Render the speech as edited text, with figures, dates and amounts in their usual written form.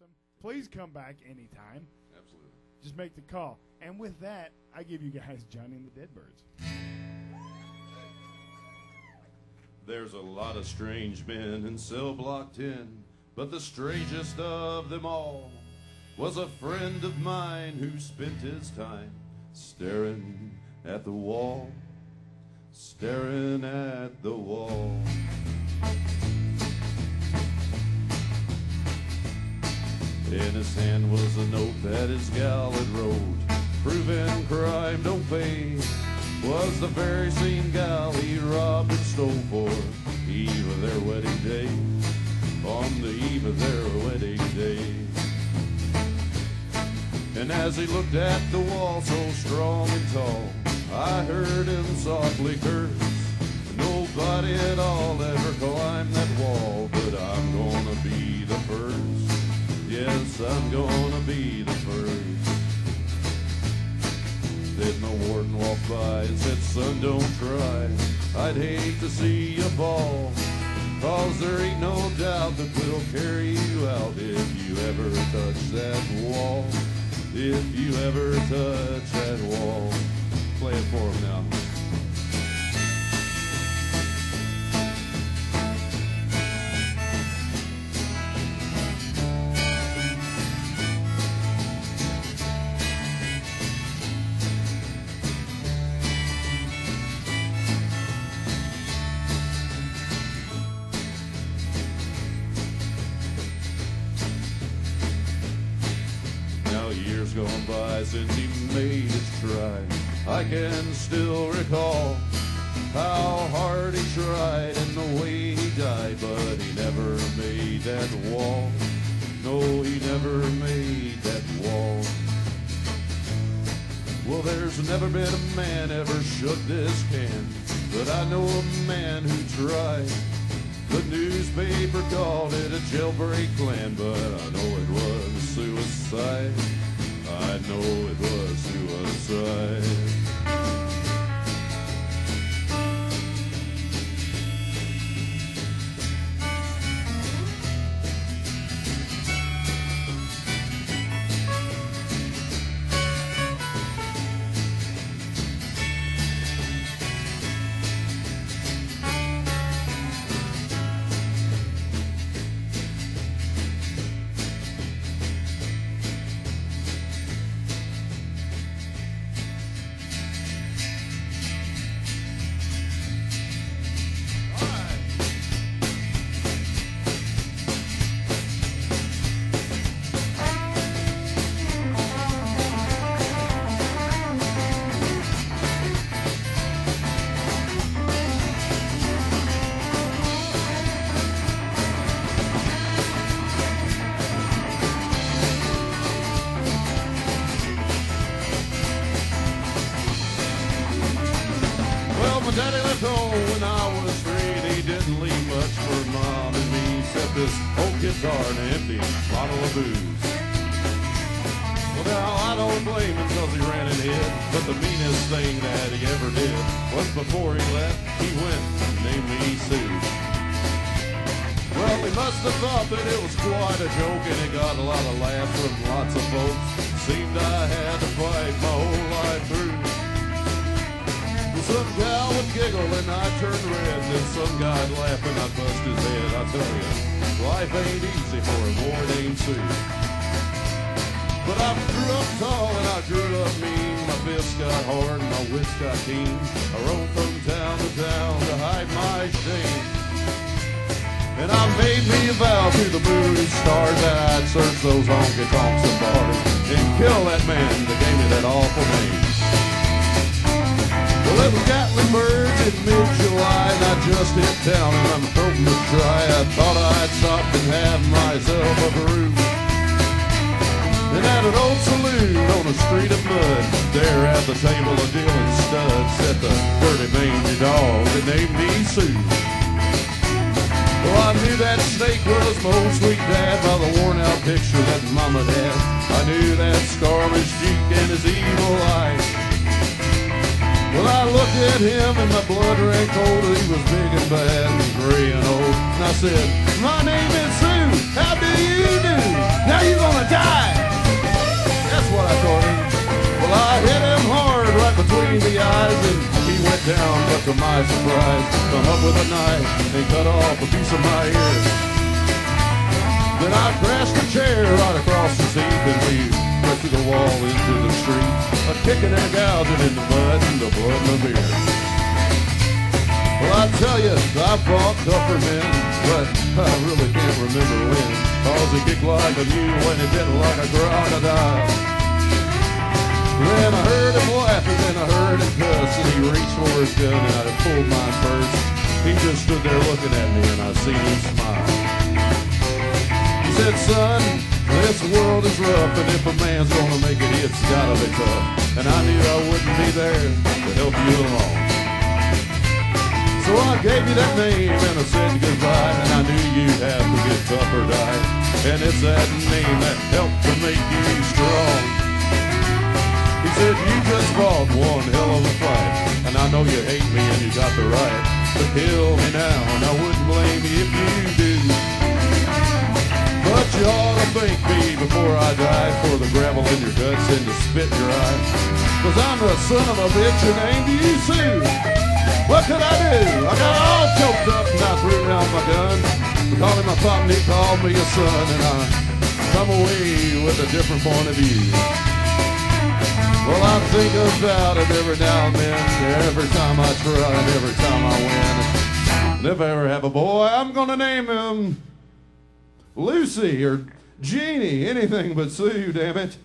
awesome. Please come back anytime. Absolutely. Just make the call. And with that, I give you guys Johnny and the Deadbirds. There's a lot of strange men in cell block 10, but the strangest of them all was a friend of mine who spent his time staring at the wall, staring at the wall. In his hand was a note that his gal had wrote, proving crime don't pay. Was the very same gal he robbed and stole for eve of their wedding day, on the eve of their wedding day. And as he looked at the wall so strong and tall, I heard him softly curse. Nobody at all ever climbed that wall, but I'm gonna be the first. Yes, I'm gonna be the first. Then the warden walked by and said, son, don't try. I'd hate to see you fall, 'cause there ain't no doubt that we'll carry you out if you ever touch that wall. If you ever touch that wall. Play it for him now. Years gone by since he made his try, I can still recall how hard he tried and the way he died, but he never made that wall. No, he never made that wall. Well, there's never been a man ever shook this can, but I know a man who tried. The newspaper called it a jailbreak plan, but I know it was suicide. I know it was suicide. My daddy left home when I was 3, and he didn't leave much for mom and me, except this old guitar and an empty bottle of booze. Well, now I don't blame him 'cause he ran and hid, but the meanest thing that he ever did was before he left, he went and named me Sue. Well, he must have thought that it was quite a joke, and it got a lot of laughs from lots of folks. Seemed I had to fight my whole life through. Some gal would giggle and I'd turn red, then some guy'd laugh and I'd bust his head. I tell you, life ain't easy for a boy named Sue. But I grew up tall and I grew up mean. My fists got hard and my wits got keen. I roamed from town to hide my shame. And I made me a vow to the moon and stars that I'd search those honky-tonks and bars and kill that man that gave me that awful name. Well, it was Gatlinburg in mid-July, and I just hit town and I'm throating to try. I thought I'd stop and have myself a brew. And at an old saloon on a street of mud, there at the table of dealing studs, sat the dirty mangy dog that named me Sue. Well, I knew that snake was my old sweet dad by the worn-out picture that Mama had. I knew that scarlet cheek and his evil eyes. Well, I looked at him and my blood ran cold. He was big and bad and gray and old. And I said, my name is Sue. How do you do? Now you down, but to my surprise, come up with a knife and cut off a piece of my ear. Then I crashed a chair right across the seat and we went through the wall into the street, a kicking and a gouging in the mud and the blood and the beer. Well, I tell you, I fought tougher men, but I really can't remember when. Cause he kicked like a mule and he bit like a crocodile. Then I heard him laughing and I heard him cuss, and he reached for his gun and I pulled mine first. He just stood there looking at me and I seen him smile. He said, son, this world is rough, and if a man's gonna make it, it's gotta be tough. And I knew I wouldn't be there to help you along. So I gave you that name and I said goodbye, and I knew you'd have to get tough or die. And it's that name that helped to make you strong. He said, you just fought one hell of a fight, and I know you hate me and you got the right to kill me now, and I wouldn't blame you if you do. But you ought to thank me before I die for the gravel in your guts and the spit in your eye. Cause I'm the son of a bitch who named you Sue. What could I do? I got all choked up and I threw down my gun. I called him a pop and he called me a son, and I come away with a different point of view. Well, I think about it every now and then, every time I try and every time I win. And if I ever have a boy, I'm gonna name him Lucy or Jeannie, anything but Sue, damn it.